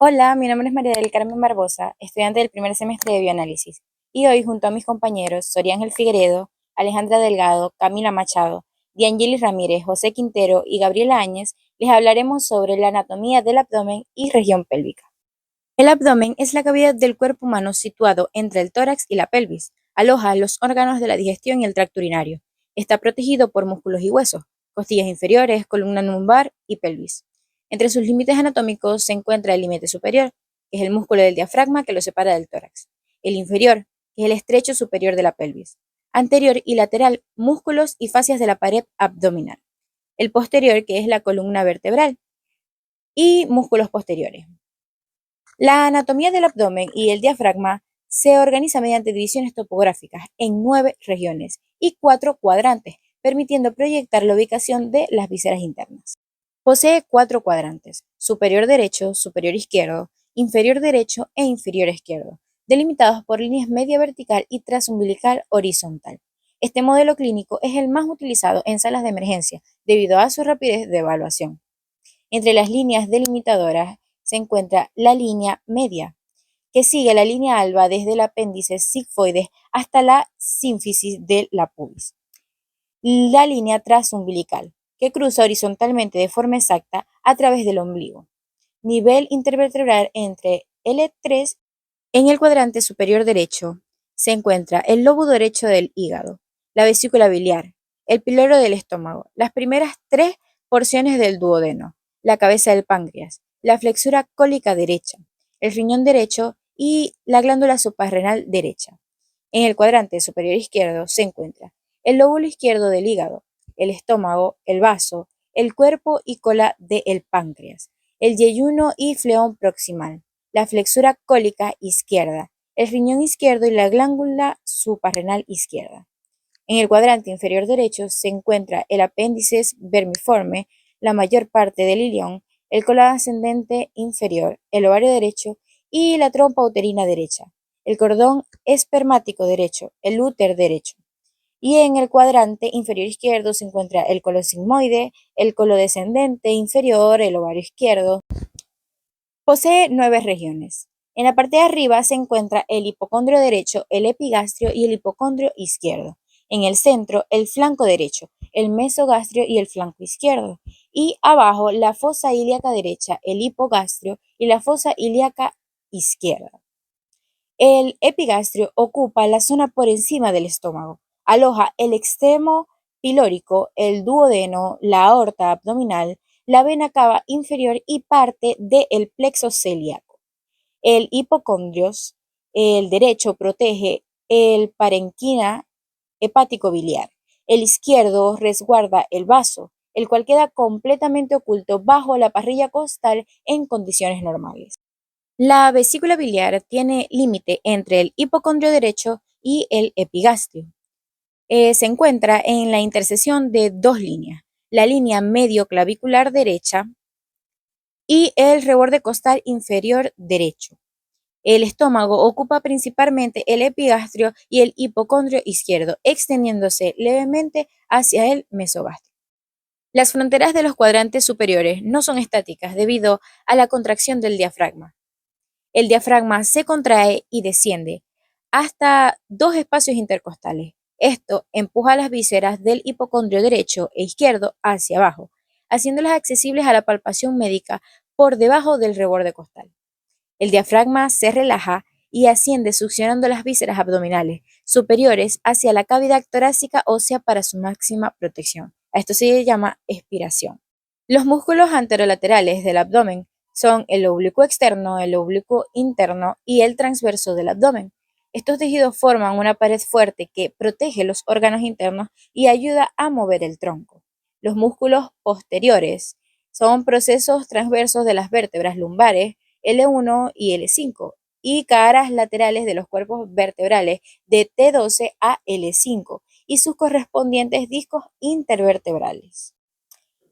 Hola, mi nombre es María del Carmen Barbosa, estudiante del primer semestre de Bioanálisis, y hoy junto a mis compañeros Soria Ángel Figueredo, Alejandra Delgado, Camila Machado, Diangelis Ramírez, José Quintero y Gabriela Áñez, les hablaremos sobre la anatomía del abdomen y región pélvica. El abdomen es la cavidad del cuerpo humano situado entre el tórax y la pelvis. Aloja los órganos de la digestión y el tracto urinario. Está protegido por músculos y huesos, costillas inferiores, columna lumbar y pelvis. Entre sus límites anatómicos se encuentra el límite superior, que es el músculo del diafragma que lo separa del tórax. El inferior, que es el estrecho superior de la pelvis. Anterior y lateral, músculos y fascias de la pared abdominal. El posterior, que es la columna vertebral, y músculos posteriores. La anatomía del abdomen y el diafragma se organiza mediante divisiones topográficas en 9 regiones y 4 cuadrantes, permitiendo proyectar la ubicación de las vísceras internas. Posee 4 cuadrantes: superior derecho, superior izquierdo, inferior derecho e inferior izquierdo, delimitados por líneas media vertical y transumbilical horizontal. Este modelo clínico es el más utilizado en salas de emergencia debido a su rapidez de evaluación. Entre las líneas delimitadoras se encuentra la línea media, que sigue la línea alba desde el apéndice sigmoide hasta la sínfisis de la pubis. La línea transumbilical, que cruza horizontalmente de forma exacta a través del ombligo. Nivel intervertebral entre L3. En el cuadrante superior derecho se encuentra el lobo derecho del hígado, la vesícula biliar, el piloro del estómago, las primeras 3 porciones del duodeno, la cabeza del páncreas, la flexura cólica derecha, el riñón derecho y la glándula suprarrenal derecha. En el cuadrante superior izquierdo se encuentra el lóbulo izquierdo del hígado, el estómago, el vaso, el cuerpo y cola del páncreas, el yeyuno y fleón proximal, la flexura cólica izquierda, el riñón izquierdo y la glándula suprarrenal izquierda. En el cuadrante inferior derecho se encuentra el apéndice vermiforme, la mayor parte del ilion, el colon ascendente inferior, el ovario derecho y la trompa uterina derecha, el cordón espermático derecho, el útero derecho. Y en el cuadrante inferior izquierdo se encuentra el colon sigmoide, el colon descendente inferior, el ovario izquierdo. Posee 9 regiones. En la parte de arriba se encuentra el hipocondrio derecho, el epigastrio y el hipocondrio izquierdo. En el centro, el flanco derecho, el mesogastrio y el flanco izquierdo. Y abajo, la fosa ilíaca derecha, el hipogastrio y la fosa ilíaca izquierda. El epigastrio ocupa la zona por encima del estómago. Aloja el extremo pilórico, el duodeno, la aorta abdominal, la vena cava inferior y parte del plexo celíaco. El hipocondrios, el derecho, protege el parenquima hepático biliar. El izquierdo resguarda el vaso, el cual queda completamente oculto bajo la parrilla costal en condiciones normales. La vesícula biliar tiene límite entre el hipocondrio derecho y el epigastrio. Se encuentra en la intersección de 2 líneas, la línea medio clavicular derecha y el reborde costal inferior derecho. El estómago ocupa principalmente el epigastrio y el hipocondrio izquierdo, extendiéndose levemente hacia el mesogastrio. Las fronteras de los cuadrantes superiores no son estáticas debido a la contracción del diafragma. El diafragma se contrae y desciende hasta 2 espacios intercostales. Esto empuja las vísceras del hipocondrio derecho e izquierdo hacia abajo, haciéndolas accesibles a la palpación médica por debajo del reborde costal. El diafragma se relaja y asciende succionando las vísceras abdominales superiores hacia la cavidad torácica ósea para su máxima protección. A esto se llama expiración. Los músculos anterolaterales del abdomen son el oblicuo externo, el oblicuo interno y el transverso del abdomen. Estos tejidos forman una pared fuerte que protege los órganos internos y ayuda a mover el tronco. Los músculos posteriores son procesos transversos de las vértebras lumbares, L1 y L5, y caras laterales de los cuerpos vertebrales de T12 a L5 y sus correspondientes discos intervertebrales.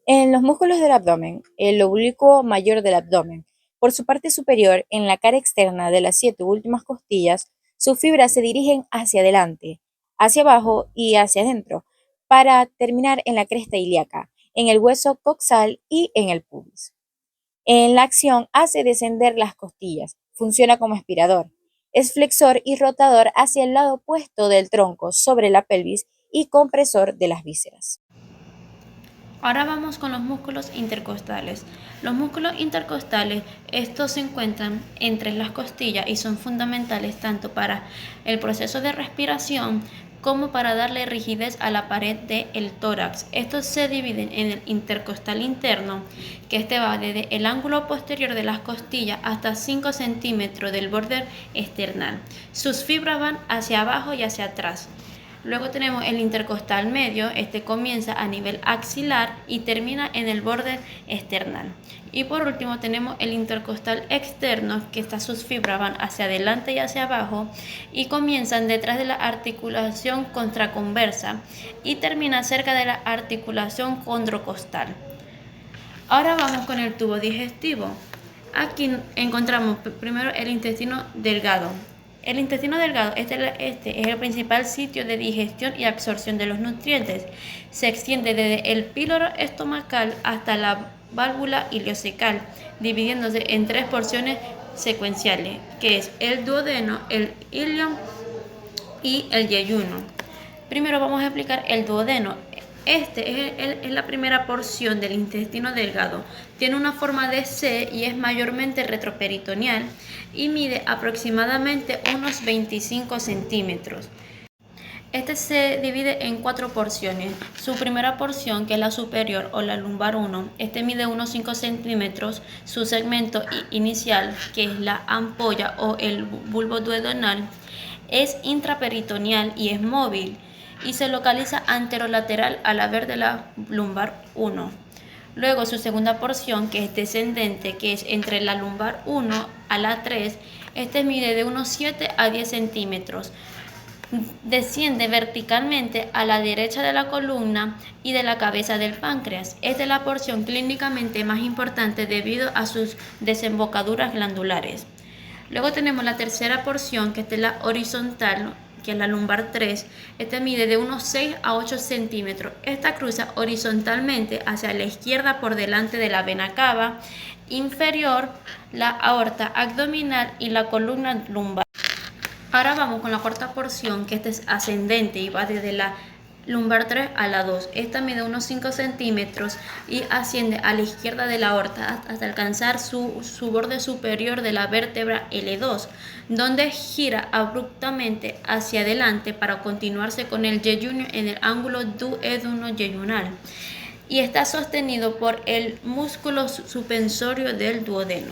En los músculos del abdomen, el oblicuo mayor del abdomen, por su parte superior, en la cara externa de las 7 últimas costillas, sus fibras se dirigen hacia adelante, hacia abajo y hacia adentro, para terminar en la cresta ilíaca, en el hueso coxal y en el pubis. En la acción hace descender las costillas, funciona como aspirador. Es flexor y rotador hacia el lado opuesto del tronco sobre la pelvis y compresor de las vísceras. Ahora vamos con los músculos intercostales. Los músculos intercostales, estos se encuentran entre las costillas y son fundamentales tanto para el proceso de respiración como para darle rigidez a la pared del tórax. Estos se dividen en el intercostal interno, que este va desde el ángulo posterior de las costillas hasta 5 centímetros del borde external. Sus fibras van hacia abajo y hacia atrás. Luego tenemos el intercostal medio, este comienza a nivel axilar y termina en el borde external. Y por último tenemos el intercostal externo, que sus fibras van hacia adelante y hacia abajo y comienzan detrás de la articulación contraconversa y termina cerca de la articulación condrocostal. Ahora vamos con el tubo digestivo. Aquí encontramos primero el intestino delgado. El intestino delgado este es el principal sitio de digestión y absorción de los nutrientes. Se extiende desde el píloro estomacal hasta la válvula ileocecal, dividiéndose en 3 porciones secuenciales, que es el duodeno, el ileum y el yeyuno. Primero vamos a explicar el duodeno. Este es la primera porción del intestino delgado. Tiene una forma de C y es mayormente retroperitoneal y mide aproximadamente unos 25 centímetros. Este se divide en 4 porciones. Su primera porción, que es la superior o la lumbar 1, este mide unos 5 centímetros. Su segmento inicial, que es la ampolla o el bulbo duodenal, es intraperitoneal y es móvil y se localiza anterolateral a la ver de la lumbar 1. Luego su segunda porción, que es descendente, que es entre la lumbar 1 a la 3, este mide de unos 7 a 10 centímetros. Desciende verticalmente a la derecha de la columna y de la cabeza del páncreas. Esta es la porción clínicamente más importante debido a sus desembocaduras glandulares. Luego tenemos la tercera porción, que es la horizontal, que es la lumbar 3. Este mide de unos 6 a 8 centímetros. Esta cruza horizontalmente hacia la izquierda por delante de la vena cava inferior, la aorta abdominal y la columna lumbar. Ahora vamos con la cuarta porción, que este es ascendente y va desde la lumbar 3 a la 2. Esta mide unos 5 centímetros y asciende a la izquierda de la aorta hasta alcanzar su borde superior de la vértebra L2, donde gira abruptamente hacia adelante para continuarse con el yeyunio en el ángulo duodenal y está sostenido por el músculo suspensorio del duodeno.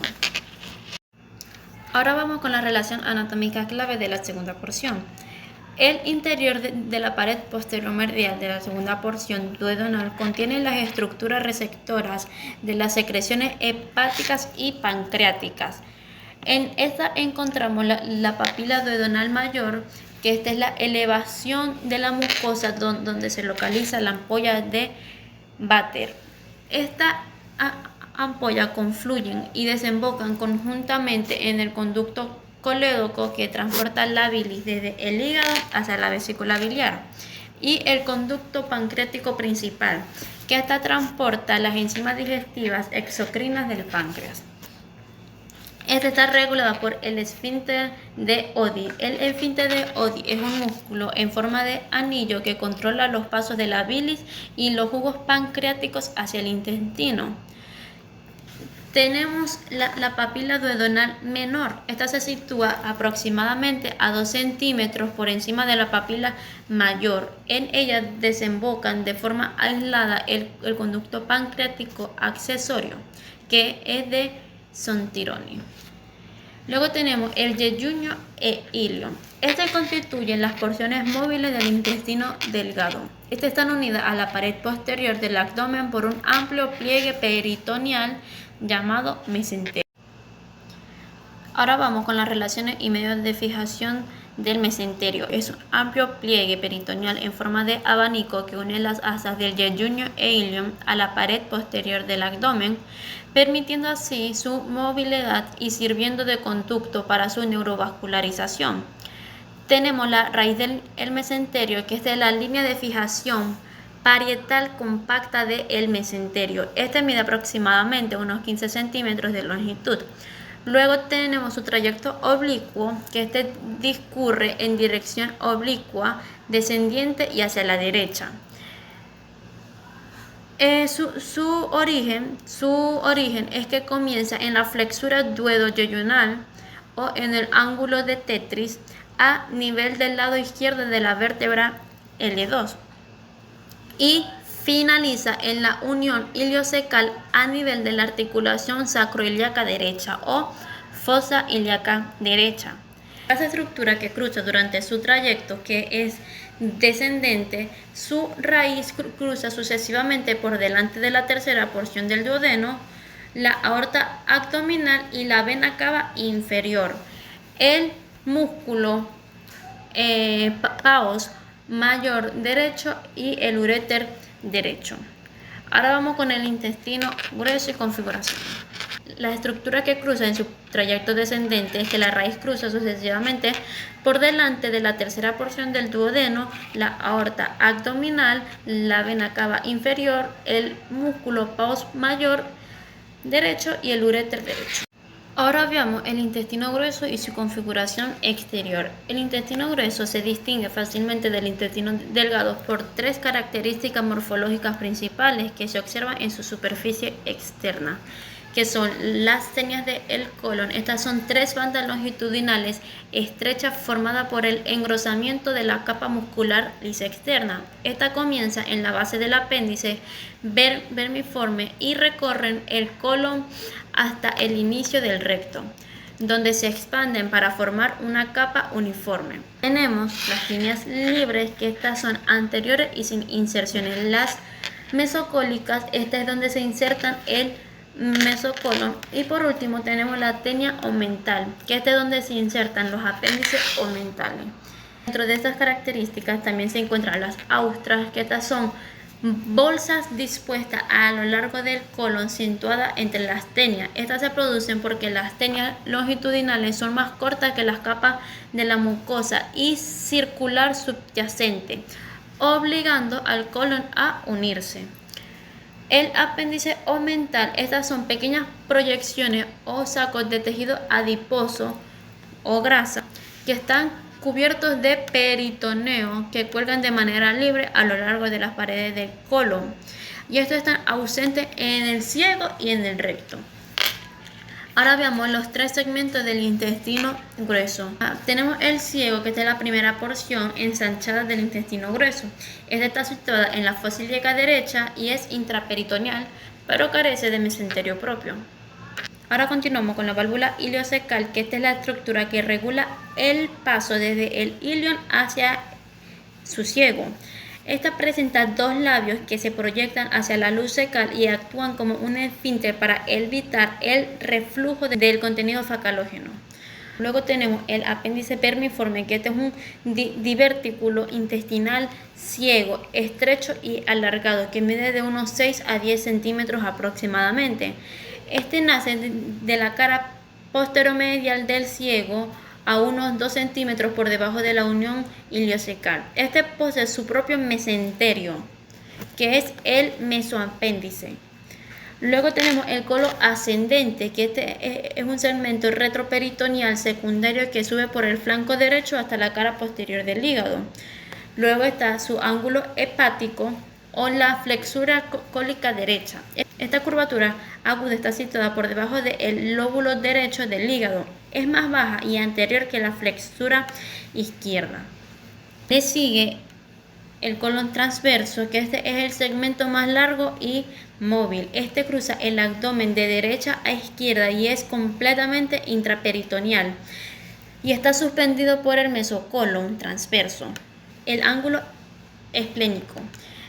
Ahora vamos con la relación anatómica clave de la segunda porción. El interior de la pared posterior medial de la segunda porción duodenal contiene las estructuras receptoras de las secreciones hepáticas y pancreáticas. En esta encontramos la papila duodenal mayor, que esta es la elevación de la mucosa donde se localiza la ampolla de Vater. Esta ampolla confluyen y desembocan conjuntamente en el conducto colédoco, que transporta la bilis desde el hígado hacia la vesícula biliar, y el conducto pancreático principal, que hasta transporta las enzimas digestivas exocrinas del páncreas. Esta está regulada por el esfínter de Oddi. El esfínter de Oddi es un músculo en forma de anillo que controla los pasos de la bilis y los jugos pancreáticos hacia el intestino. Tenemos la papila duodenal menor. Esta se sitúa aproximadamente a 2 centímetros por encima de la papila mayor. En ella desembocan de forma aislada el conducto pancreático accesorio, que es de Sontironi. Luego tenemos el yeyunio e ileum. Estas constituyen las porciones móviles del intestino delgado. Estas están unidas a la pared posterior del abdomen por un amplio pliegue peritoneal llamado mesenterio. Ahora vamos con las relaciones y medios de fijación del mesenterio. Es un amplio pliegue peritoneal en forma de abanico que une las asas del yeyunio e ileum a la pared posterior del abdomen, permitiendo así su movilidad y sirviendo de conducto para su neurovascularización. Tenemos la raíz del mesenterio, que es de la línea de fijación parietal compacta del mesenterio. Este mide aproximadamente unos 15 centímetros de longitud. Luego tenemos su trayecto oblicuo, que este discurre en dirección oblicua, descendiente y hacia la derecha. Su origen es que comienza en la flexura duodenal o en el ángulo de Tetris a nivel del lado izquierdo de la vértebra L2 y finaliza en la unión iliocecal a nivel de la articulación sacroiliaca derecha o fosa ilíaca derecha. Esta estructura que cruza durante su trayecto, que es descendente, su raíz cruza sucesivamente por delante de la tercera porción del duodeno, la aorta abdominal y la vena cava inferior. El músculo pavos mayor derecho y el uréter derecho. Ahora vamos con el intestino grueso y configuración. La estructura que cruza en su trayecto descendente es que la raíz cruza sucesivamente por delante de la tercera porción del duodeno, la aorta abdominal, la vena cava inferior, el músculo pavos mayor derecho y el uréter derecho. Ahora veamos el intestino grueso y su configuración exterior. El intestino grueso se distingue fácilmente del intestino delgado por tres características morfológicas principales que se observan en su superficie externa, que son las teñas del colon. Estas son tres bandas longitudinales estrechas formadas por el engrosamiento de la capa muscular lisa externa. Esta comienza en la base del apéndice vermiforme y recorren el colon hasta el inicio del recto, donde se expanden para formar una capa uniforme. Tenemos las líneas libres, que estas son anteriores y sin inserciones. Las mesocólicas, esta es donde se insertan el mesocolon, y por último tenemos la tenia omental, que es donde se insertan los apéndices omentales. Dentro de estas características también se encuentran las austras, que estas son bolsas dispuestas a lo largo del colon situadas entre las tenias. Estas se producen porque las tenias longitudinales son más cortas que las capas de la mucosa y circular subyacente, obligando al colon a unirse. El apéndice omental, estas son pequeñas proyecciones o sacos de tejido adiposo o grasa que están cubiertos de peritoneo, que cuelgan de manera libre a lo largo de las paredes del colon, y estos están ausentes en el ciego y en el recto. Ahora veamos los tres segmentos del intestino grueso. Tenemos el ciego, que es la primera porción ensanchada del intestino grueso. Esta está situada en la fosa ilíaca derecha y es intraperitoneal, pero carece de mesenterio propio. Ahora continuamos con la válvula iliocecal, que esta es la estructura que regula el paso desde el ilion hacia su ciego. Esta presenta dos labios que se proyectan hacia la luz cecal y actúan como un esfínter para evitar el reflujo del contenido facalógeno. Luego tenemos el apéndice vermiforme, que este es un divertículo intestinal ciego, estrecho y alargado, que mide de unos 6 a 10 centímetros aproximadamente. Este nace de la cara posteromedial del ciego a unos 2 centímetros por debajo de la unión iliocecal. Este posee su propio mesenterio, que es el mesoapéndice. Luego tenemos el colon ascendente, que este es un segmento retroperitoneal secundario que sube por el flanco derecho hasta la cara posterior del hígado. Luego está su ángulo hepático o la flexura cólica derecha. Esta curvatura aguda está situada por debajo del lóbulo derecho del hígado. Es más baja y anterior que la flexura izquierda. Le sigue el colon transverso, que este es el segmento más largo y móvil. Este cruza el abdomen de derecha a izquierda y es completamente intraperitoneal y está suspendido por el mesocolon transverso. El ángulo esplénico.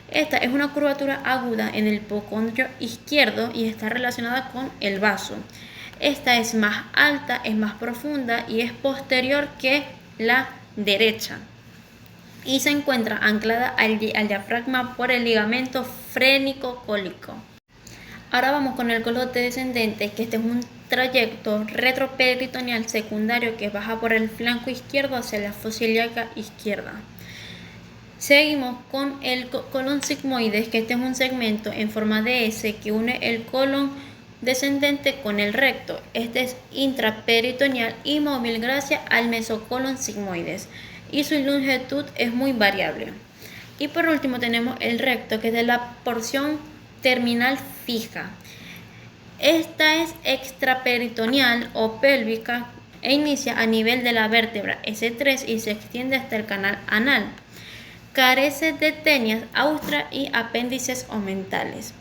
Esta es una curvatura aguda en el hipocondrio izquierdo y está relacionada con el vaso. Esta es más alta, es más profunda y es posterior que la derecha, y se encuentra anclada al diafragma por el ligamento frénico cólico. Ahora vamos con el colon descendente, que este es un trayecto retroperitoneal secundario que baja por el flanco izquierdo hacia la fosa ilíaca izquierda. Seguimos con el colon sigmoides, que este es un segmento en forma de S que une el colon descendente con el recto. Este es intraperitoneal y móvil gracias al mesocolon sigmoides y su longitud es muy variable. Y por último tenemos el recto, que es de la porción terminal fija. Esta es extraperitoneal o pélvica e inicia a nivel de la vértebra S3 y se extiende hasta el canal anal. Carece de tenias, austra y apéndices omentales.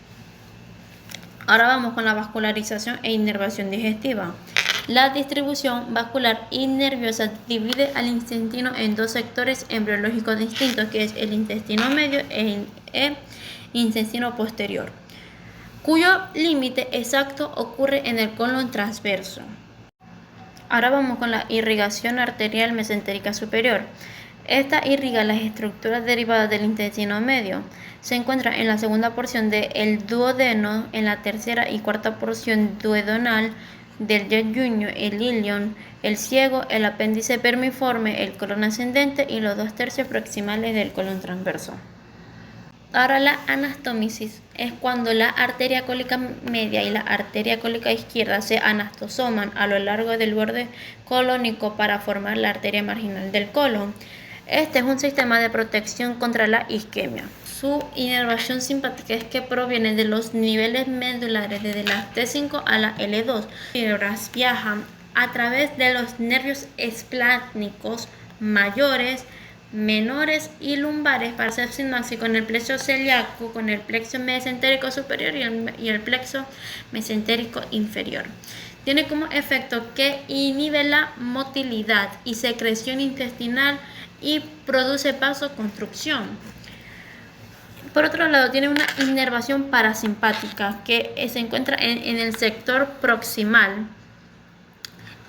Ahora vamos con la vascularización e inervación digestiva. La distribución vascular y nerviosa divide al intestino en dos sectores embriológicos distintos, que es el intestino medio e el intestino posterior, cuyo límite exacto ocurre en el colon transverso. Ahora vamos con la irrigación arterial mesentérica superior. Esta irriga las estructuras derivadas del intestino medio. Se encuentra en la segunda porción del duodeno, en la tercera y cuarta porción duodenal del yeyunio, el ilion, el ciego, el apéndice vermiforme, el colon ascendente y los 2/3 proximales del colon transverso. Ahora la anastomosis es cuando la arteria cólica media y la arteria cólica izquierda se anastosoman a lo largo del borde colónico para formar la arteria marginal del colon. Este es un sistema de protección contra la isquemia. Su inervación simpática es que proviene de los niveles medulares desde la T5 a la L2. Las fibras viajan a través de los nervios espláncnicos mayores, menores y lumbares para hacer sinapsis con el plexo celíaco, con el plexo mesentérico superior y el plexo mesentérico inferior. Tiene como efecto que inhibe la motilidad y secreción intestinal y produce vasoconstricción. Por otro lado, tiene una inervación parasimpática que se encuentra en el sector proximal,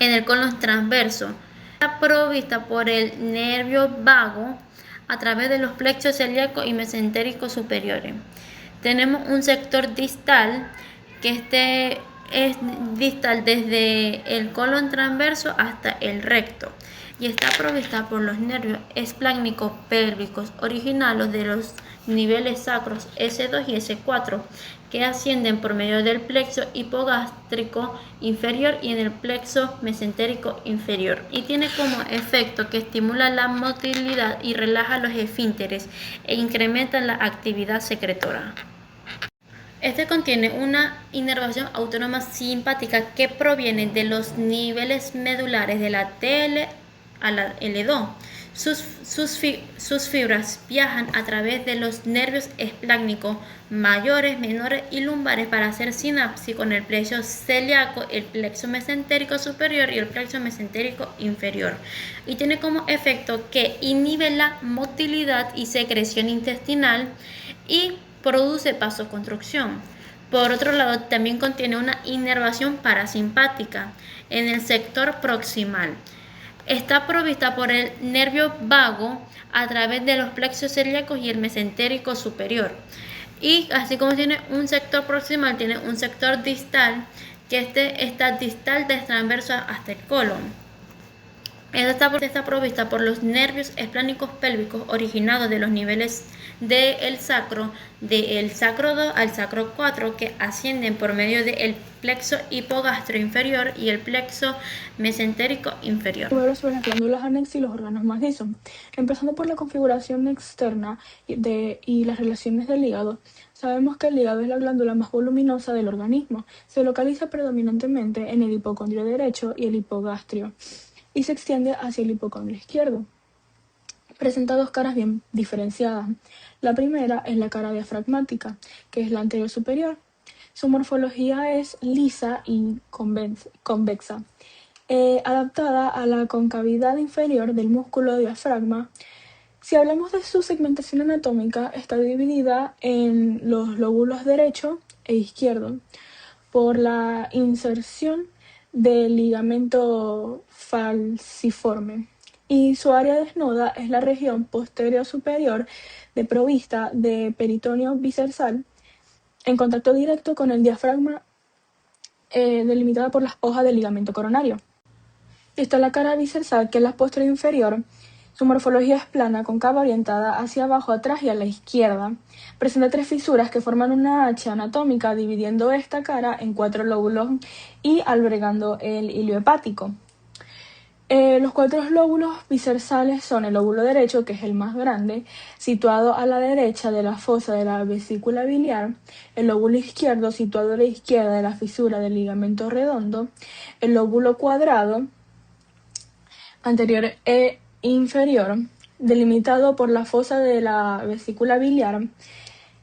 en el colon transverso. Está provista por el nervio vago a través de los plexos celíacos y mesentéricos superiores. Tenemos un sector distal, que es distal desde el colon transverso hasta el recto, y está provista por los nervios espláncnicos pélvicos originados de los niveles sacros S2 y S4, que ascienden por medio del plexo hipogástrico inferior y en el plexo mesentérico inferior, y tiene como efecto que estimula la motilidad y relaja los esfínteres e incrementa la actividad secretora. Este contiene una inervación autónoma simpática que proviene de los niveles medulares de la TL a la L2. Sus fibras viajan a través de los nervios espláncnicos mayores, menores y lumbares para hacer sinapsis con el plexo celíaco, el plexo mesentérico superior y el plexo mesentérico inferior. Y tiene como efecto que inhibe la motilidad y secreción intestinal y produce vasoconstricción. Por otro lado, también contiene una inervación parasimpática en el sector proximal. Está provista por el nervio vago a través de los plexos celíacos y el mesentérico superior. Y así como tiene un sector proximal, tiene un sector distal, que está distal del transverso hasta el colon. Esta está provista por los nervios espláncnicos pélvicos originados de los niveles del sacro 2 al sacro 4, que ascienden por medio del plexo hipogastro inferior y el plexo mesentérico inferior. Sobre las glándulas annexas y los órganos macizos. Empezando por la configuración externa y las relaciones del hígado, sabemos que el hígado es la glándula más voluminosa del organismo. Se localiza predominantemente en el hipocondrio derecho y el hipogastrio, y se extiende hacia el hipocondrio izquierdo. Presenta dos caras bien diferenciadas. La primera es la cara diafragmática, que es la anterior superior. Su morfología es lisa y convexa, adaptada a la concavidad inferior del músculo diafragma. Si hablamos de su segmentación anatómica, está dividida en los lóbulos derecho e izquierdo por la inserción del ligamento falciforme, y su área desnuda es la región posterior superior provista de peritoneo bisersal en contacto directo con el diafragma, delimitada por las hojas del ligamento coronario. Está la cara bisersal, que es la posterior inferior. Su morfología es plana, cóncava, orientada hacia abajo, atrás y a la izquierda. Presenta 3 fisuras que forman una H anatómica, dividiendo esta cara en 4 lóbulos y albergando el hilio hepático. Los 4 lóbulos bisersales son el lóbulo derecho, que es el más grande, situado a la derecha de la fosa de la vesícula biliar, el lóbulo izquierdo, situado a la izquierda de la fisura del ligamento redondo, el lóbulo cuadrado, anterior e inferior, delimitado por la fosa de la vesícula biliar,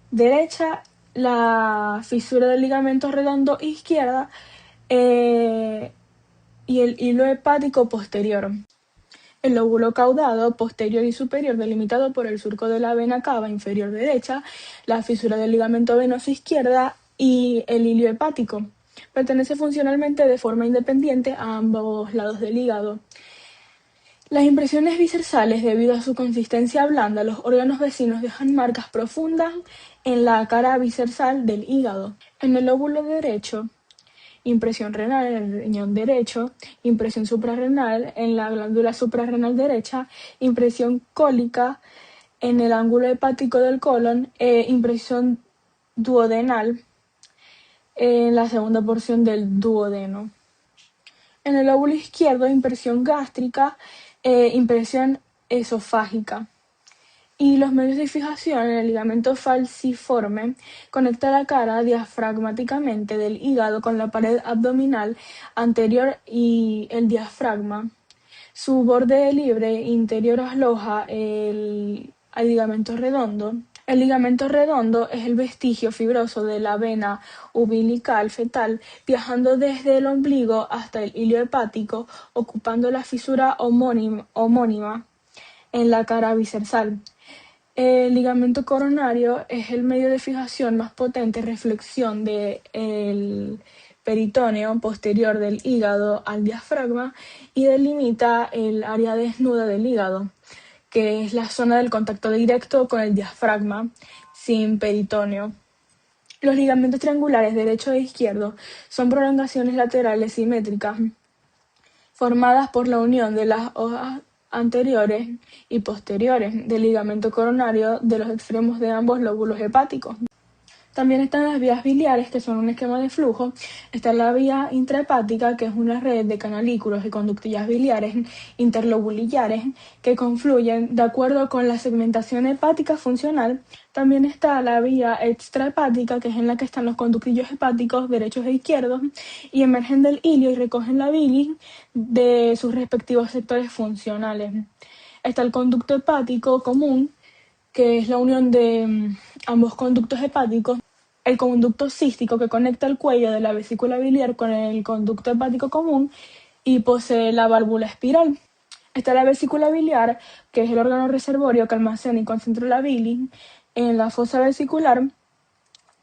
derecha, la fisura del ligamento redondo izquierda, y el hilo hepático posterior. El lóbulo caudado, posterior y superior, delimitado por el surco de la vena cava inferior derecha, la fisura del ligamento venoso izquierda y el hilio hepático. Pertenece funcionalmente de forma independiente a ambos lados del hígado. Las impresiones bisersales, debido a su consistencia blanda, los órganos vecinos dejan marcas profundas en la cara bisersal del hígado. En el lóbulo derecho, impresión renal en el riñón derecho, impresión suprarrenal en la glándula suprarrenal derecha, impresión cólica en el ángulo hepático del colon e impresión duodenal en la segunda porción del duodeno. En el lóbulo izquierdo, impresión gástrica e impresión esofágica. Y los medios de fijación en el ligamento falciforme conecta la cara diafragmáticamente del hígado con la pared abdominal anterior y el diafragma. Su borde libre interior aloja al ligamento redondo. El ligamento redondo es el vestigio fibroso de la vena umbilical fetal, viajando desde el ombligo hasta el hilio hepático, ocupando la fisura homónima en la cara bisersal. El ligamento coronario es el medio de fijación más potente, reflexión del peritoneo posterior del hígado al diafragma y delimita el área desnuda del hígado, que es la zona del contacto directo con el diafragma, sin peritoneo. Los ligamentos triangulares derecho e izquierdo son prolongaciones laterales simétricas formadas por la unión de las hojas anteriores y posteriores del ligamento coronario de los extremos de ambos lóbulos hepáticos. También están las vías biliares, que son un esquema de flujo. Está la vía intrahepática, que es una red de canalículos y conductillas biliares interlobulillares que confluyen de acuerdo con la segmentación hepática funcional. También está la vía extrahepática, que es en la que están los conductillos hepáticos derechos e izquierdos y emergen del hilio y recogen la bilis de sus respectivos sectores funcionales. Está el conducto hepático común, que es la unión de ambos conductos hepáticos. El conducto cístico, que conecta el cuello de la vesícula biliar con el conducto hepático común y posee la válvula espiral. Está la vesícula biliar, que es el órgano reservorio que almacena y concentra la bilis en la fosa vesicular.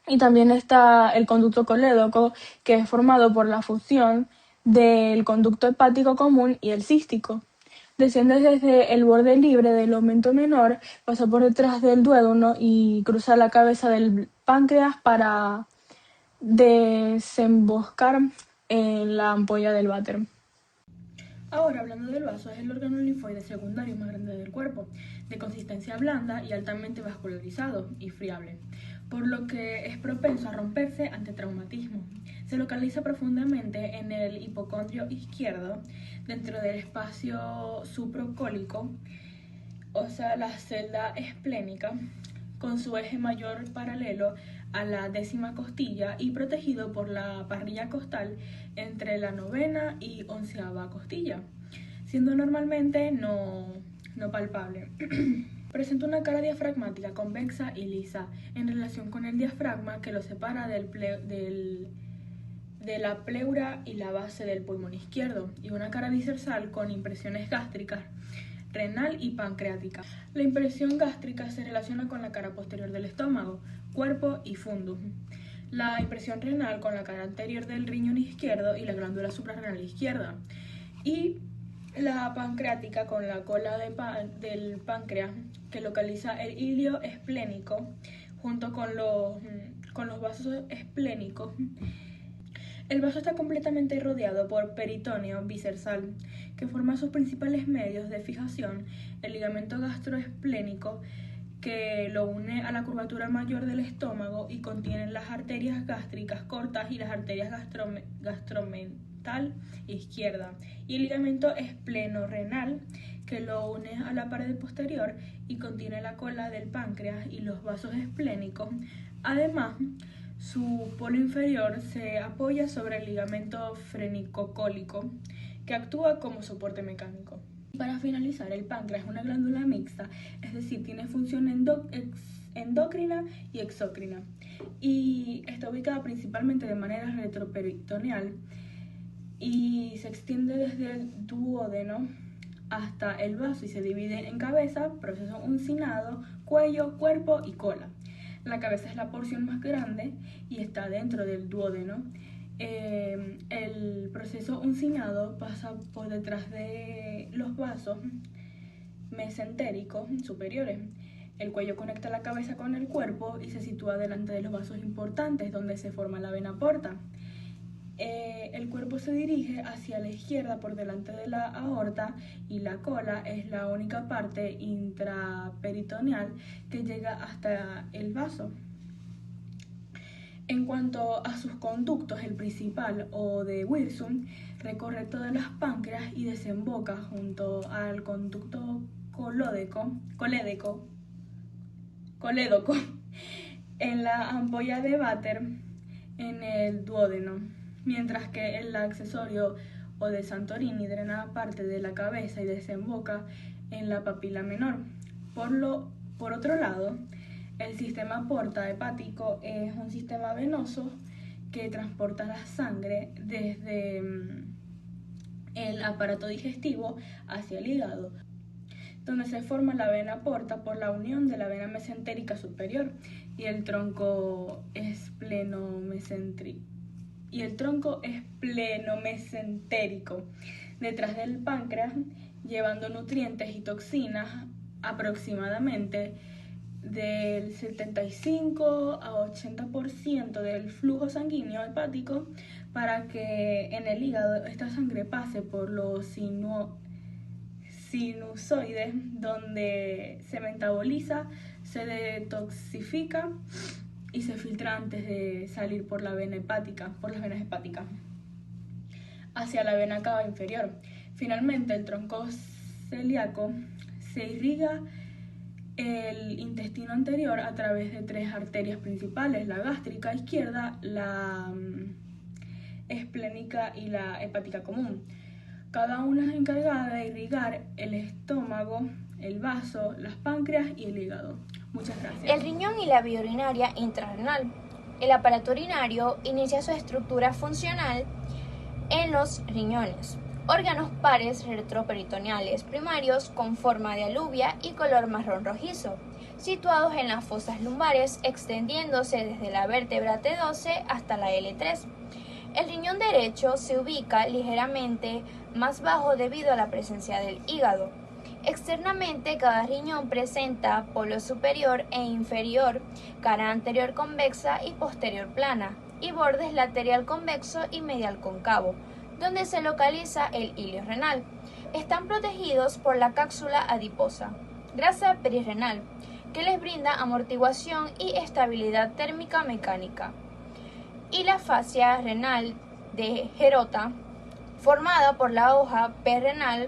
Y también está el conducto colédoco, que es formado por la fusión del conducto hepático común y el cístico. Desciende desde el borde libre del aumento menor, pasa por detrás del duodeno y cruza la cabeza del páncreas para desemboscar en la ampolla del váter. Ahora, hablando del vaso, es el órgano linfoide secundario más grande del cuerpo, de consistencia blanda y altamente vascularizado y friable, por lo que es propenso a romperse ante traumatismo. Se localiza profundamente en el hipocondrio izquierdo, dentro del espacio suprocólico, o sea, la celda esplénica, con su eje mayor paralelo a la 10ª costilla y protegido por la parrilla costal entre la 9ª y 11ª costilla, siendo normalmente no palpable. Presenta una cara diafragmática convexa y lisa en relación con el diafragma, que lo separa de la pleura y la base del pulmón izquierdo, y una cara bisersal con impresiones gástricas, renal y pancreática. La impresión gástrica se relaciona con la cara posterior del estómago, cuerpo y fundus. La impresión renal con la cara anterior del riñón izquierdo y la glándula suprarrenal izquierda. Y la pancreática con la cola del páncreas, que localiza el hilio esplénico junto con los vasos esplénicos. El vaso está completamente rodeado por peritoneo bisersal, que forma sus principales medios de fijación, el ligamento gastroesplénico, que lo une a la curvatura mayor del estómago y contiene las arterias gástricas cortas y las arterias gastromental izquierda, y el ligamento esplenorrenal, que lo une a la pared posterior y contiene la cola del páncreas y los vasos esplénicos. Además, su polo inferior se apoya sobre el ligamento frenicocólico, que actúa como soporte mecánico. Para finalizar, el páncreas es una glándula mixta, es decir, tiene función endocrina y exócrina, y está ubicada principalmente de manera retroperitoneal y se extiende desde el duodeno hasta el vaso y se divide en cabeza, proceso uncinado, cuello, cuerpo y cola. La cabeza es la porción más grande y está dentro del duodeno. El proceso uncinado pasa por detrás de los vasos mesentéricos superiores. El cuello conecta la cabeza con el cuerpo y se sitúa delante de los vasos importantes donde se forma la vena porta. El cuerpo se dirige hacia la izquierda por delante de la aorta y la cola es la única parte intraperitoneal que llega hasta el vaso. En cuanto a sus conductos, el principal, o de Wilson, recorre todas las páncreas y desemboca junto al conducto colédoco en la ampolla de Vater en el duodeno, mientras que el accesorio o de Santorini drena parte de la cabeza y desemboca en la papila menor. Por otro lado, el sistema porta hepático es un sistema venoso que transporta la sangre desde el aparato digestivo hacia el hígado, donde se forma la vena porta por la unión de la vena mesentérica superior y el tronco esplenomesentérico detrás del páncreas, llevando nutrientes y toxinas aproximadamente del 75 a 80% del flujo sanguíneo hepático para que en el hígado esta sangre pase por los sinusoides, donde se metaboliza, se detoxifica y se filtra antes de salir por las venas hepáticas hacia la vena cava inferior. Finalmente, el tronco celíaco se irriga el intestino anterior a través de 3 arterias principales: la gástrica izquierda, la esplénica y la hepática común. Cada una es encargada de irrigar el estómago, el vaso, las páncreas y el hígado. Muchas gracias. El riñón y la vía urinaria intrarrenal. El aparato urinario inicia su estructura funcional en los riñones, órganos pares retroperitoneales primarios con forma de alubia y color marrón rojizo, situados en las fosas lumbares, extendiéndose desde la vértebra T12 hasta la L3. El riñón derecho se ubica ligeramente más bajo debido a la presencia del hígado. Externamente, cada riñón presenta polo superior e inferior, cara anterior convexa y posterior plana, y bordes lateral convexo y medial cóncavo, donde se localiza el hilio renal. Están protegidos por la cápsula adiposa, grasa perirrenal, que les brinda amortiguación y estabilidad térmica mecánica, y la fascia renal de Gerota, formada por la hoja perrenal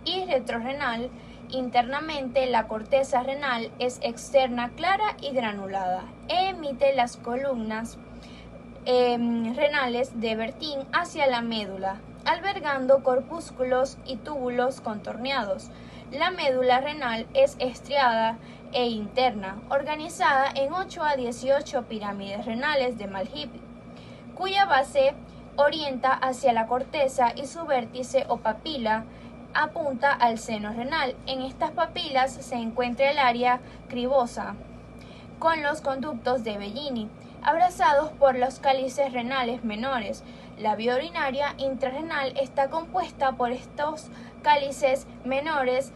y retrorrenal. Internamente, la corteza renal es externa, clara y granulada, e emite las columnas renales de Bertin hacia la médula, albergando corpúsculos y túbulos contorneados. La médula renal es estriada e interna, organizada en 8 a 18 pirámides renales de Malhip, cuya base orienta hacia la corteza y su vértice o papila apunta al seno renal. En estas papilas se encuentra el área cribosa, con los conductos de Bellini, abrazados por los cálices renales menores. La vía urinaria intrarrenal está compuesta por estos cálices menores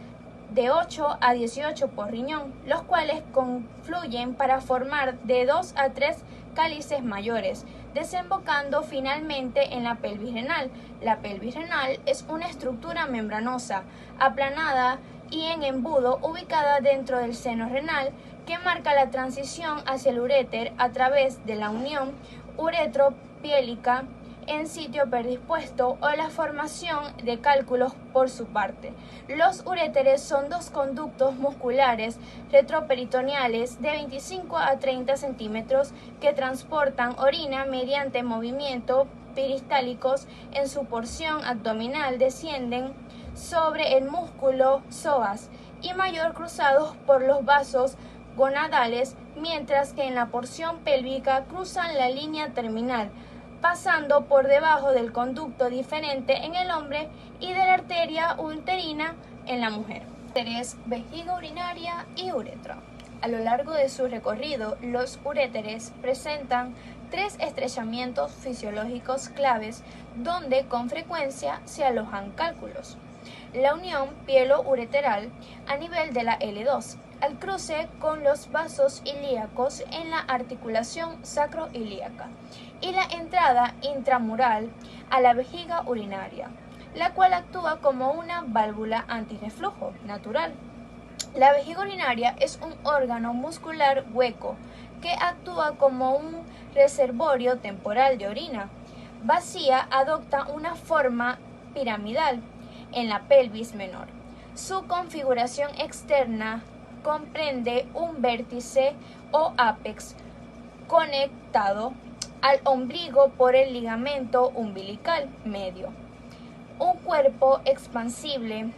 de 8 a 18 por riñón, los cuales confluyen para formar de 2 a 3 cálices mayores, desembocando finalmente en la pelvis renal. La pelvis renal es una estructura membranosa, aplanada y en embudo ubicada dentro del seno renal que marca la transición hacia el uréter a través de la unión uretropiélica en sitio predispuesto o la formación de cálculos por su parte. Los uréteres son dos conductos musculares retroperitoneales de 25 a 30 centímetros que transportan orina mediante movimientos peristálticos en su porción abdominal, descienden sobre el músculo psoas y mayor cruzados por los vasos gonadales, mientras que en la porción pélvica cruzan la línea terminal, pasando por debajo del conducto diferente en el hombre y de la arteria uterina en la mujer. Uréteres, vejiga urinaria y uretra. A lo largo de su recorrido, los uréteres presentan tres estrechamientos fisiológicos claves donde con frecuencia se alojan cálculos. La unión pielo-ureteral a nivel de la L2, al cruce con los vasos ilíacos en la articulación sacroilíaca, y la entrada intramural a la vejiga urinaria, la cual actúa como una válvula antirreflujo natural. La vejiga urinaria es un órgano muscular hueco que actúa como un reservorio temporal de orina. Vacía, adopta una forma piramidal en la pelvis menor. Su configuración externa comprende un vértice o ápex conectado al ombligo por el ligamento umbilical medio, un cuerpo expansible,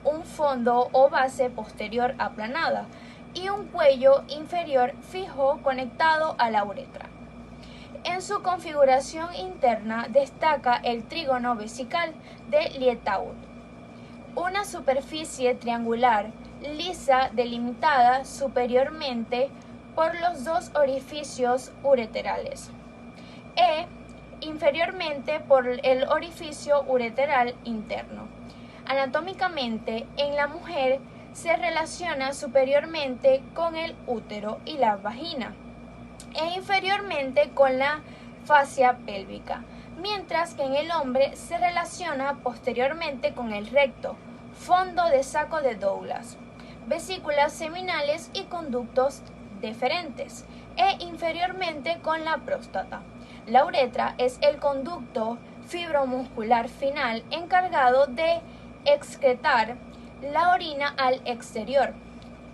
un fondo o base posterior aplanada y un cuello inferior fijo conectado a la uretra. En su configuración interna destaca el trígono vesical de Lietaud, una superficie triangular lisa delimitada superiormente por los dos orificios ureterales e inferiormente por el orificio ureteral interno. Anatómicamente, en la mujer se relaciona superiormente con el útero y la vagina e inferiormente con la fascia pélvica, mientras que en el hombre se relaciona posteriormente con el recto, fondo de saco de Douglas, vesículas seminales y conductos deferentes, e inferiormente con la próstata. La uretra es el conducto fibromuscular final encargado de excretar la orina al exterior.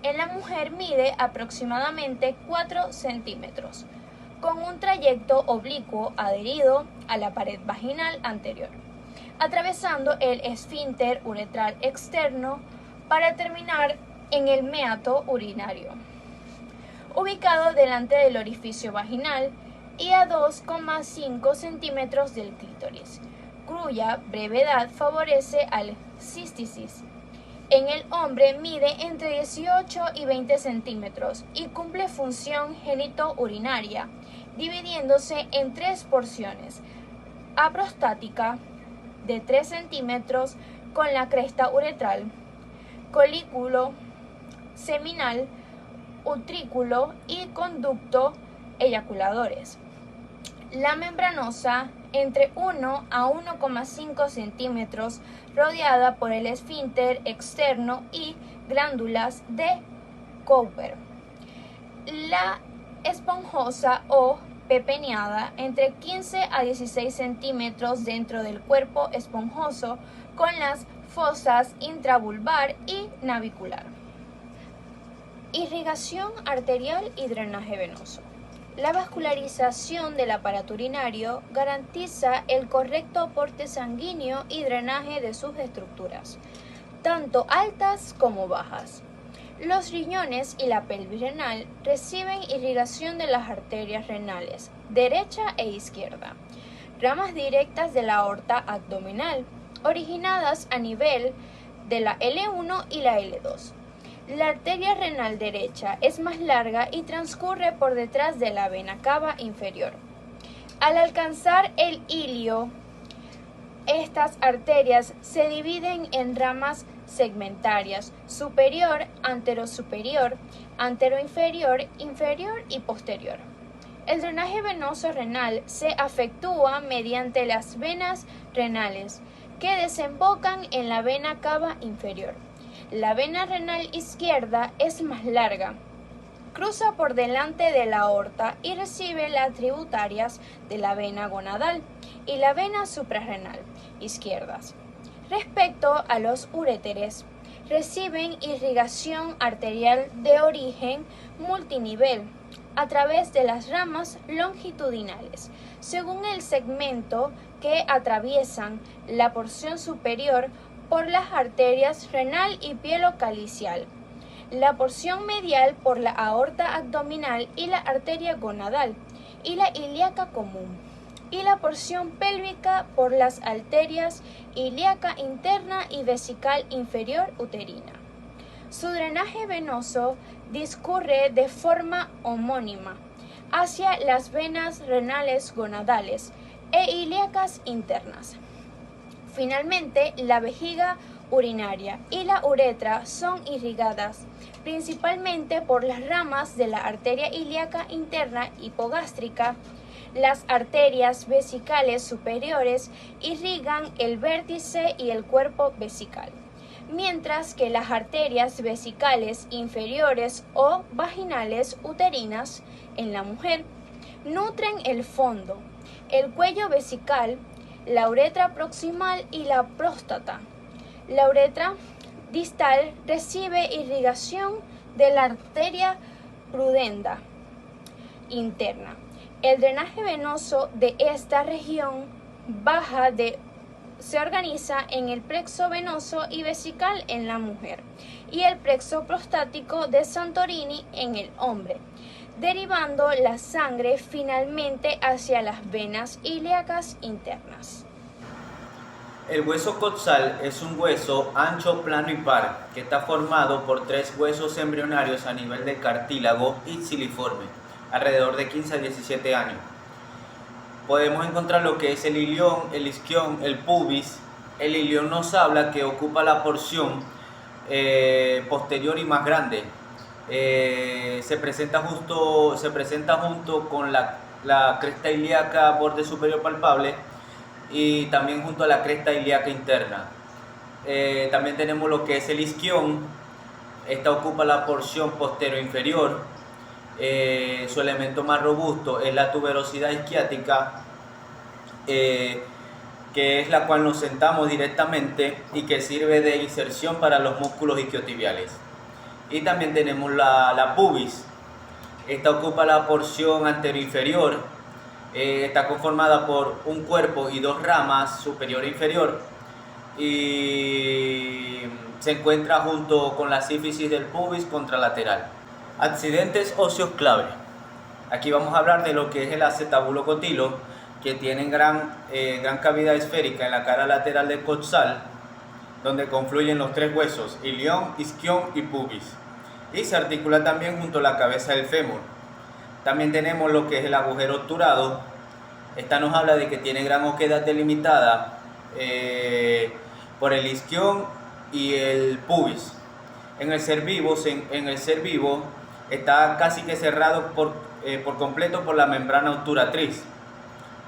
En la mujer mide aproximadamente 4 centímetros, con un trayecto oblicuo adherido a la pared vaginal anterior, atravesando el esfínter uretral externo para terminar en el meato urinario, ubicado delante del orificio vaginal y a 2,5 centímetros del clítoris, cuya brevedad favorece al cisticis. En el hombre mide entre 18 y 20 centímetros y cumple función genitourinaria, dividiéndose en tres porciones: aprostática, de 3 centímetros con la cresta uretral, colículo seminal, utrículo y conducto eyaculadores. La membranosa, entre 1 a 1,5 centímetros, rodeada por el esfínter externo y glándulas de Cowper. La esponjosa o pepeneada, entre 15 a 16 centímetros dentro del cuerpo esponjoso, con las fosas intravulvar y navicular. Irrigación arterial y drenaje venoso. La vascularización del aparato urinario garantiza el correcto aporte sanguíneo y drenaje de sus estructuras, tanto altas como bajas. Los riñones y la pelvis renal reciben irrigación de las arterias renales, derecha e izquierda, ramas directas de la aorta abdominal, originadas a nivel de la L1 y la L2. La arteria renal derecha es más larga y transcurre por detrás de la vena cava inferior. Al alcanzar el ilio, estas arterias se dividen en ramas segmentarias: superior, anterosuperior, anteroinferior, inferior y posterior. El drenaje venoso renal se efectúa mediante las venas renales, que desembocan en la vena cava inferior. La vena renal izquierda es más larga, cruza por delante de la aorta y recibe las tributarias de la vena gonadal y la vena suprarrenal izquierdas. Respecto a los uréteres, reciben irrigación arterial de origen multinivel a través de las ramas longitudinales, según el segmento que atraviesan la porción superior por las arterias renal y pielocalicial, la porción medial por la aorta abdominal y la arteria gonadal y la ilíaca común, y la porción pélvica por las arterias ilíaca interna y vesical inferior uterina. Su drenaje venoso discurre de forma homónima hacia las venas renales gonadales e ilíacas internas. Finalmente, la vejiga urinaria y la uretra son irrigadas principalmente por las ramas de la arteria ilíaca interna hipogástrica. Las arterias vesicales superiores irrigan el vértice y el cuerpo vesical, mientras que las arterias vesicales inferiores o vaginales uterinas en la mujer nutren el fondo, el cuello vesical, la uretra proximal y la próstata. La uretra distal recibe irrigación de la arteria pudenda interna. El drenaje venoso de esta región baja se organiza en el plexo venoso y vesical en la mujer y el plexo prostático de Santorini en el hombre, derivando la sangre finalmente hacia las venas ilíacas internas. El hueso coxal es un hueso ancho, plano y par, que está formado por 3 huesos embrionarios a nivel de cartílago y xiliforme, alrededor de 15 a 17 años. Podemos encontrar lo que es el ilión, el isquión, el pubis. El ilión nos habla que ocupa la porción posterior y más grande. Se presenta junto con la cresta ilíaca, borde superior palpable, y también junto a la cresta ilíaca interna. También tenemos lo que es el isquión. Esta ocupa la porción posterior inferior. Su elemento más robusto es la tuberosidad isquiática, que es la cual nos sentamos directamente y que sirve de inserción para los músculos isquiotibiales. Y también tenemos la pubis. Esta ocupa la porción anteroinferior. Está conformada por un cuerpo y 2 ramas, superior e inferior, y se encuentra junto con la sífisis del pubis contralateral. Accidentes óseos clave. Aquí vamos a hablar de lo que es el acetabulocotilo, que tiene gran cavidad esférica en la cara lateral del coxal, donde confluyen los 3 huesos, ilión, isquión y pubis, y se articula también junto a la cabeza del fémur. También tenemos lo que es el agujero obturado. Esta nos habla de que tiene gran oquedad delimitada por el isquión y el pubis. En el ser vivo está casi que cerrado por completo por la membrana obturatriz,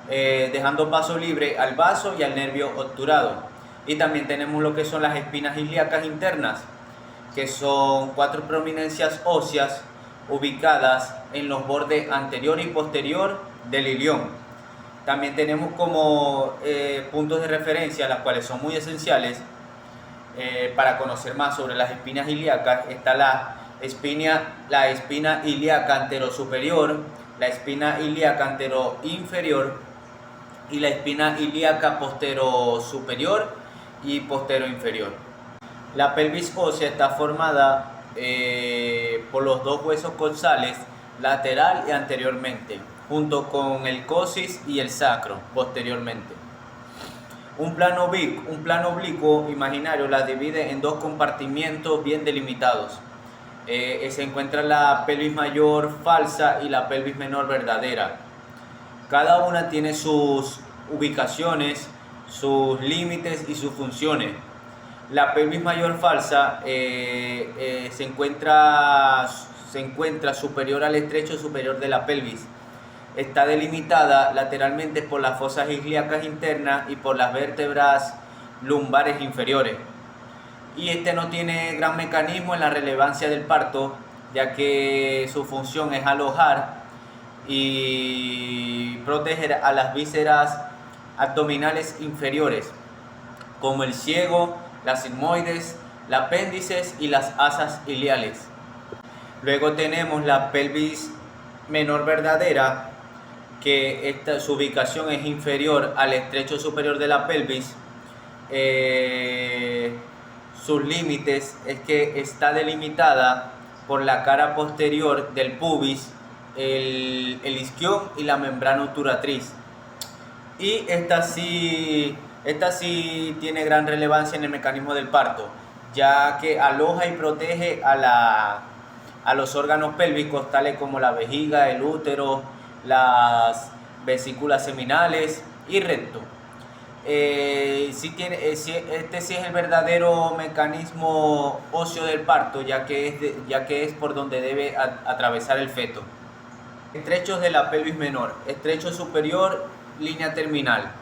dejando paso libre al vaso y al nervio obturado. Y también tenemos lo que son las espinas ilíacas internas, que son 4 prominencias óseas ubicadas en los bordes anterior y posterior del ilión. También tenemos como puntos de referencia, las cuales son muy esenciales para conocer más sobre las espinas ilíacas. Está la espina ilíaca anterosuperior, la espina ilíaca anteroinferior y la espina ilíaca posterosuperior y posteroinferior. La pelvis ósea está formada por los 2 huesos coxales, lateral y anteriormente, junto con el coxis y el sacro posteriormente. Un plano oblicuo imaginario las divide en 2 compartimientos bien delimitados. Se encuentra la pelvis mayor falsa y la pelvis menor verdadera. Cada una tiene sus ubicaciones, sus límites y sus funciones. La pelvis mayor falsa se encuentra superior al estrecho superior de la pelvis. está delimitada lateralmente por las fosas ilíacas internas y por las vértebras lumbares inferiores. Y este no tiene gran mecanismo en la relevancia del parto, ya que su función es alojar y proteger a las vísceras abdominales inferiores, como el ciego, las sigmoides, las apéndices y las asas iliales. Luego tenemos la pelvis menor verdadera, que su ubicación es inferior al estrecho superior de la pelvis. Sus límites es que está delimitada por la cara posterior del pubis, el isquion y la membrana obturatriz. Y esta sí tiene gran relevancia en el mecanismo del parto, ya que aloja y protege a los órganos pélvicos, tales como la vejiga, el útero, las vesículas seminales y recto. Este sí es el verdadero mecanismo óseo del parto, ya que es por donde debe atravesar el feto. Estrechos de la pelvis menor. Estrecho superior, línea terminal.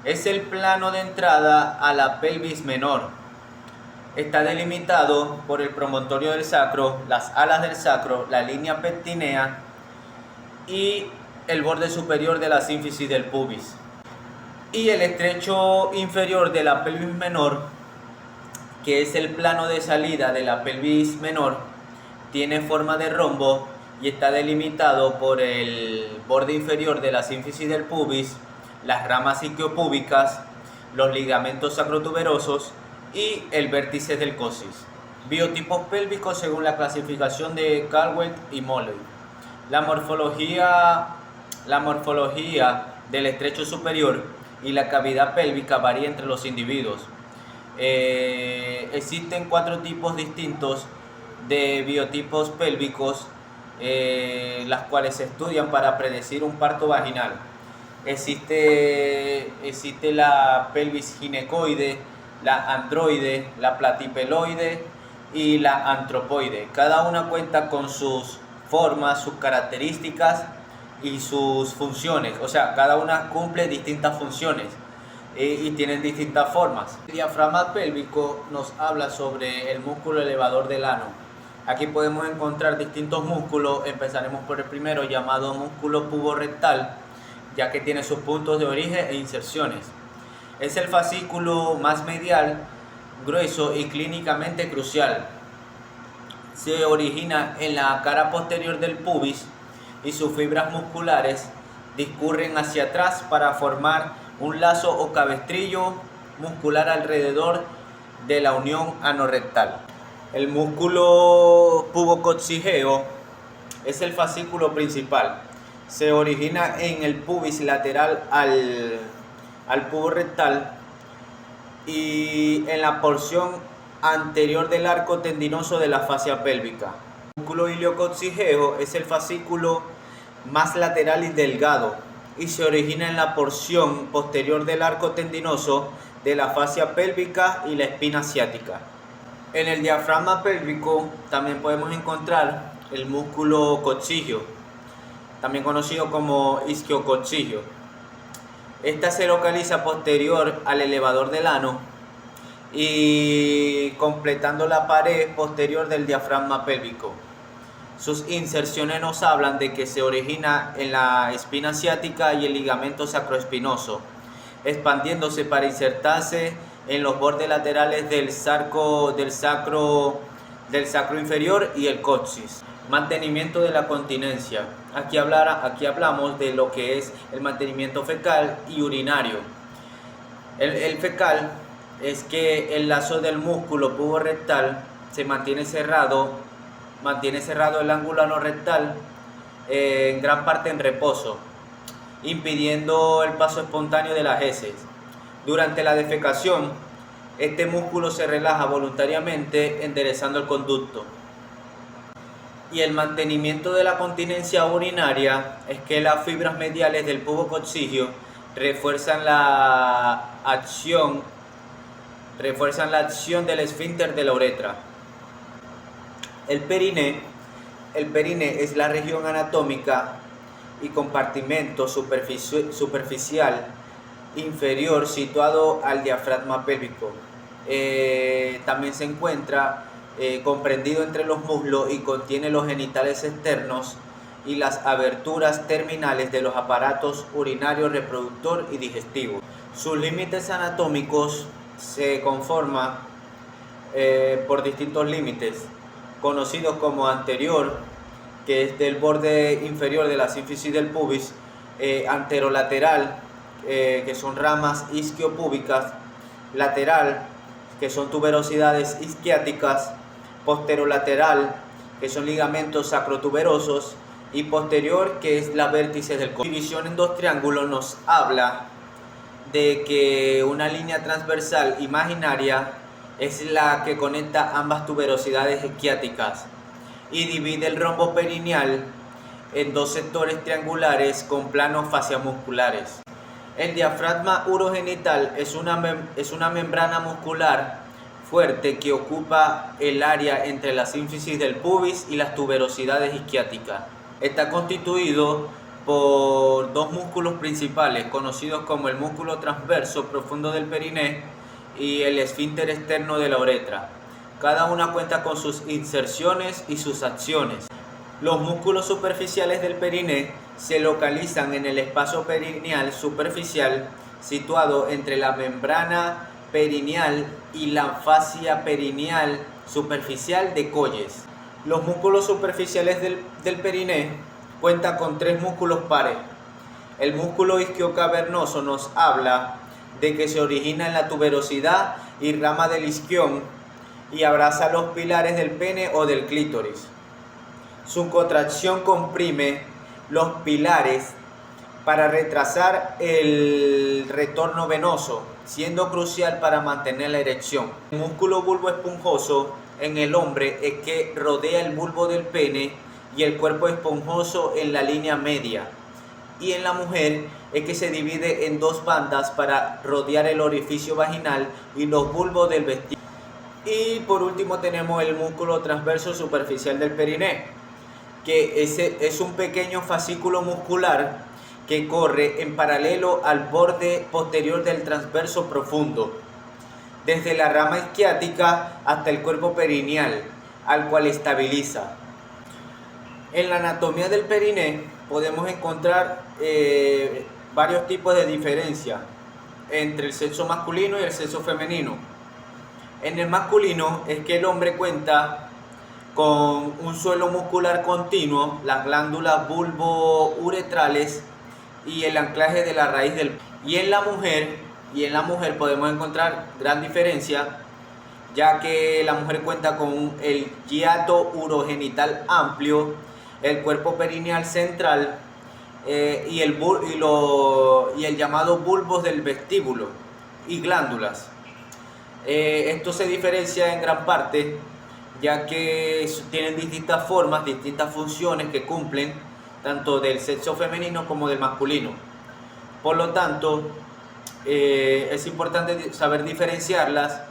Es el plano de entrada a la pelvis menor. Está delimitado por el promontorio del sacro, las alas del sacro, la línea pectinea y el borde superior de la sínfisis del pubis. Y el estrecho inferior de la pelvis menor, que es el plano de salida de la pelvis menor, tiene forma de rombo y está delimitado por el borde inferior de la sínfisis del pubis, las ramas isquiopúbicas, los ligamentos sacrotuberosos y el vértice del coxis. Biotipos pélvicos según la clasificación de Caldwell y Molloy. La morfología del estrecho superior y la cavidad pélvica varía entre los individuos. Existen 4 tipos distintos de biotipos pélvicos, las cuales se estudian para predecir un parto vaginal. Existe la pelvis ginecoide, la androide, la platipeloide y la antropoide. Cada una cuenta con sus formas, sus características y sus funciones, o sea, cada una cumple distintas funciones y tienen distintas formas. El diafragma pélvico nos habla sobre el músculo elevador del ano. Aquí podemos encontrar distintos músculos. Empezaremos por el primero, llamado músculo puborectal, ya que tiene sus puntos de origen e inserciones. Es el fascículo más medial, grueso y clínicamente crucial. Se origina en la cara posterior del pubis y sus fibras musculares discurren hacia atrás para formar un lazo o cabestrillo muscular alrededor de la unión anorrectal. El músculo pubococcígeo es el fascículo principal. Se origina en el pubis lateral al pubo rectal y en la porción anterior del arco tendinoso de la fascia pélvica. El músculo iliococcígeo es el fascículo más lateral y delgado y se origina en la porción posterior del arco tendinoso de la fascia pélvica y la espina ciática. En el diafragma pélvico también podemos encontrar el músculo coccígeo, también conocido como isquiococcígeo. Esta se localiza posterior al elevador del ano y completando la pared posterior del diafragma pélvico. Sus inserciones nos hablan de que se origina en la espina ciática y el ligamento sacroespinoso, expandiéndose para insertarse en los bordes laterales del sacro inferior y el coxis. Mantenimiento de la continencia. Aquí hablamos de lo que es el mantenimiento fecal y urinario. El fecal es que el lazo del músculo puborectal se mantiene cerrado el ángulo anorrectal en gran parte en reposo, impidiendo el paso espontáneo de las heces. Durante la defecación, este músculo se relaja voluntariamente, enderezando el conducto. Y el mantenimiento de la continencia urinaria es que las fibras mediales del pubococcígeo refuerzan la acción del esfínter de la uretra. El periné es la región anatómica y compartimento superficial inferior situado al diafragma pélvico. También se encuentra comprendido entre los muslos y contiene los genitales externos y las aberturas terminales de los aparatos urinario, reproductor y digestivo. Sus límites anatómicos se conforman por distintos límites, conocidos como anterior, que es del borde inferior de la sínfisis del pubis, anterolateral, que son ramas isquiopúbicas, lateral, que son tuberosidades isquiáticas, posterolateral, que son ligamentos sacrotuberosos, y posterior, que es la vértice del coxis. División en dos triángulos nos habla de que una línea transversal imaginaria es la que conecta ambas tuberosidades isquiáticas y divide el rombo perineal en dos sectores triangulares con planos faciamusculares. El diafragma urogenital es una membrana muscular fuerte que ocupa el área entre la sínfisis del pubis y las tuberosidades isquiáticas. Está constituido por dos músculos principales conocidos como el músculo transverso profundo del periné y el esfínter externo de la uretra. Cada una cuenta con sus inserciones y sus acciones. Los músculos superficiales del periné se localizan en el espacio perineal superficial situado entre la membrana perineal y la fascia perineal superficial de Colles. Los músculos superficiales del periné cuentan con tres músculos pares. El músculo isquiocavernoso nos habla de que se origina en la tuberosidad y rama del isquión y abraza los pilares del pene o del clítoris. Su contracción comprime los pilares para retrasar el retorno venoso, siendo crucial para mantener la erección. El músculo bulbo esponjoso en el hombre es que rodea el bulbo del pene y el cuerpo esponjoso en la línea media. Y en la mujer es que se divide en dos bandas para rodear el orificio vaginal y los bulbos del vestíbulo. Y por último tenemos el músculo transverso superficial del periné, que es un pequeño fascículo muscular que corre en paralelo al borde posterior del transverso profundo, desde la rama isquiática hasta el cuerpo perineal, al cual estabiliza. En la anatomía del periné podemos encontrar varios tipos de diferencia entre el sexo masculino y el sexo femenino. En el masculino es que el hombre cuenta con un suelo muscular continuo, las glándulas bulbouretrales y el anclaje de la raíz del... Y en la mujer podemos encontrar gran diferencia, ya que la mujer cuenta con el hiato urogenital amplio, el cuerpo perineal central y el llamado bulbos del vestíbulo y glándulas. Esto se diferencia en gran parte, ya que tienen distintas formas, distintas funciones que cumplen, tanto del sexo femenino como del masculino. Por lo tanto, es importante saber diferenciarlas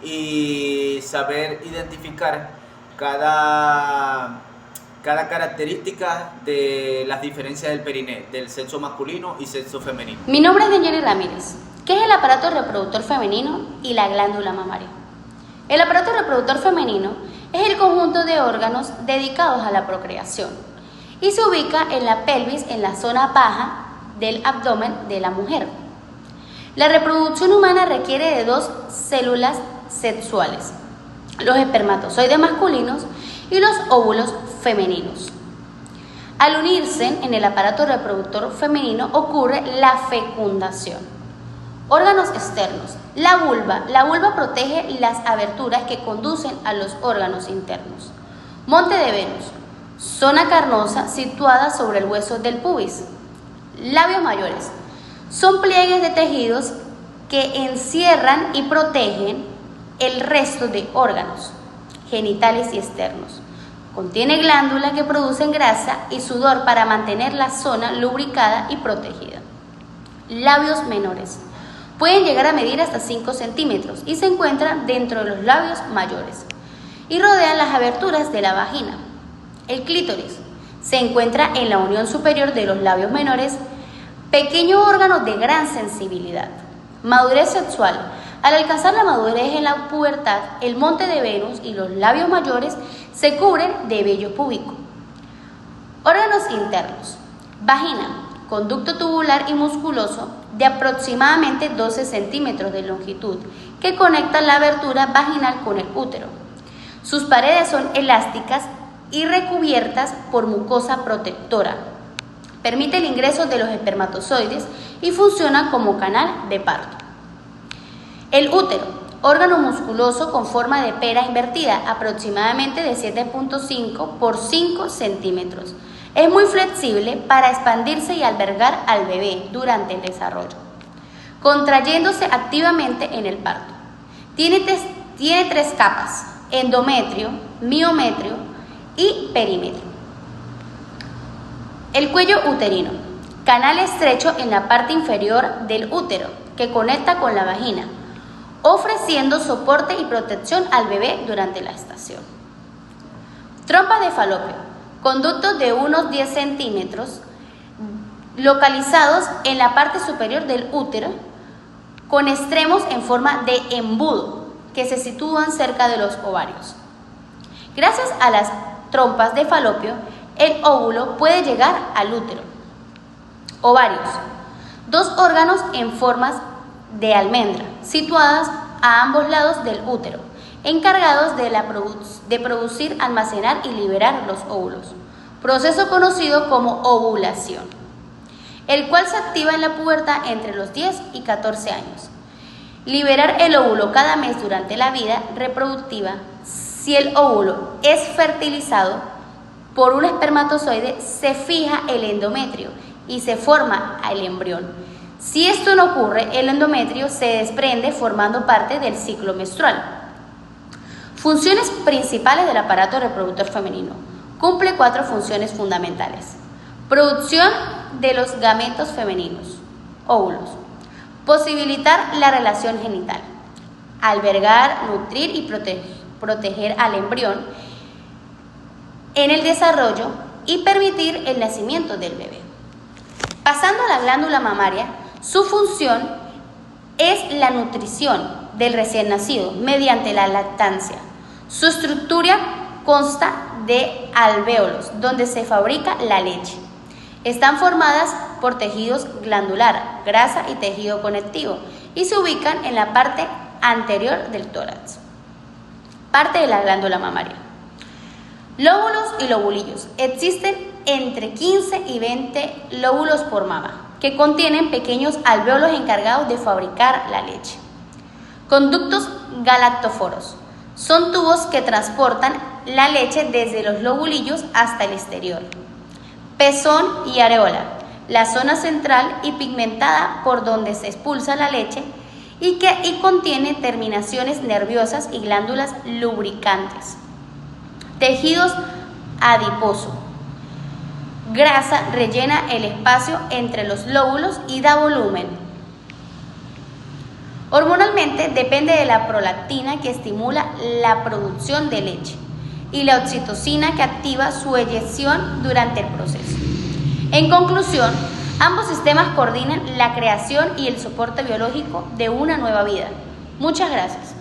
y saber identificar cada característica de las diferencias del periné, del sexo masculino y sexo femenino. Mi nombre es Daniela Ramírez. ¿Qué es el aparato reproductor femenino y la glándula mamaria? El aparato reproductor femenino es el conjunto de órganos dedicados a la procreación y se ubica en la pelvis, en la zona baja del abdomen de la mujer. La reproducción humana requiere de dos células sexuales, los espermatozoides masculinos y los óvulos femeninos. Al unirse en el aparato reproductor femenino ocurre la fecundación. Órganos externos. La vulva protege las aberturas que conducen a los órganos internos. Monte de Venus, zona carnosa situada sobre el hueso del pubis. Labios mayores. Son pliegues de tejidos que encierran y protegen el resto de órganos genitales y externos. Contiene glándulas que producen grasa y sudor para mantener la zona lubricada y protegida. Labios menores. Pueden llegar a medir hasta 5 centímetros y se encuentran dentro de los labios mayores y rodean las aberturas de la vagina. El clítoris Se encuentra en la unión superior de los labios menores, pequeño órgano de gran sensibilidad. Madurez sexual. Al alcanzar la madurez en la pubertad, el monte de Venus y los labios mayores se cubren de vello púbico. Órganos internos. Vagina, conducto tubular y musculoso de aproximadamente 12 centímetros de longitud que conecta la abertura vaginal con el útero. Sus paredes son elásticas y recubiertas por mucosa protectora. Permite el ingreso de los espermatozoides y funciona como canal de parto. El útero, órgano musculoso con forma de pera invertida, aproximadamente de 7.5 por 5 centímetros. Es muy flexible para expandirse y albergar al bebé durante el desarrollo, contrayéndose activamente en el parto. Tiene 3 capas: endometrio, miometrio y perímetro. El cuello uterino, canal estrecho en la parte inferior del útero que conecta con la vagina, ofreciendo soporte y protección al bebé durante la gestación. Trompa de falopio, conductos de unos 10 centímetros localizados en la parte superior del útero, con extremos en forma de embudo que se sitúan cerca de los ovarios. Gracias a las trompas de falopio, el óvulo puede llegar al útero. Ovarios, 2 órganos en formas de almendra, situadas a ambos lados del útero, encargados de producir, almacenar y liberar los óvulos, proceso conocido como ovulación, el cual se activa en la pubertad entre los 10 y 14 años. Liberar el óvulo cada mes durante la vida reproductiva. Si el óvulo es fertilizado por un espermatozoide, se fija el endometrio y se forma el embrión. Si esto no ocurre, el endometrio se desprende formando parte del ciclo menstrual. Funciones principales del aparato reproductor femenino. Cumple 4 funciones fundamentales. Producción de los gametos femeninos, óvulos. Posibilitar la relación genital. Albergar, nutrir y proteger al embrión en el desarrollo y permitir el nacimiento del bebé. Pasando a la glándula mamaria, su función es la nutrición del recién nacido mediante la lactancia. Su estructura consta de alvéolos, donde se fabrica la leche. Están formadas por tejidos glandular, grasa y tejido conectivo, y se ubican en la parte anterior del tórax. Parte de la glándula mamaria. Lóbulos y lobulillos. Existen entre 15 y 20 lóbulos por mama, que contienen pequeños alvéolos encargados de fabricar la leche. Conductos galactóforos. Son tubos que transportan la leche desde los lobulillos hasta el exterior. Pezón y areola. La zona central y pigmentada por donde se expulsa la leche y contiene terminaciones nerviosas y glándulas lubricantes. Tejidos adiposo. Grasa rellena el espacio entre los lóbulos y da volumen. Hormonalmente depende de la prolactina, que estimula la producción de leche, y la oxitocina, que activa su eyección durante el proceso. En conclusión, ambos sistemas coordinan la creación y el soporte biológico de una nueva vida. Muchas gracias.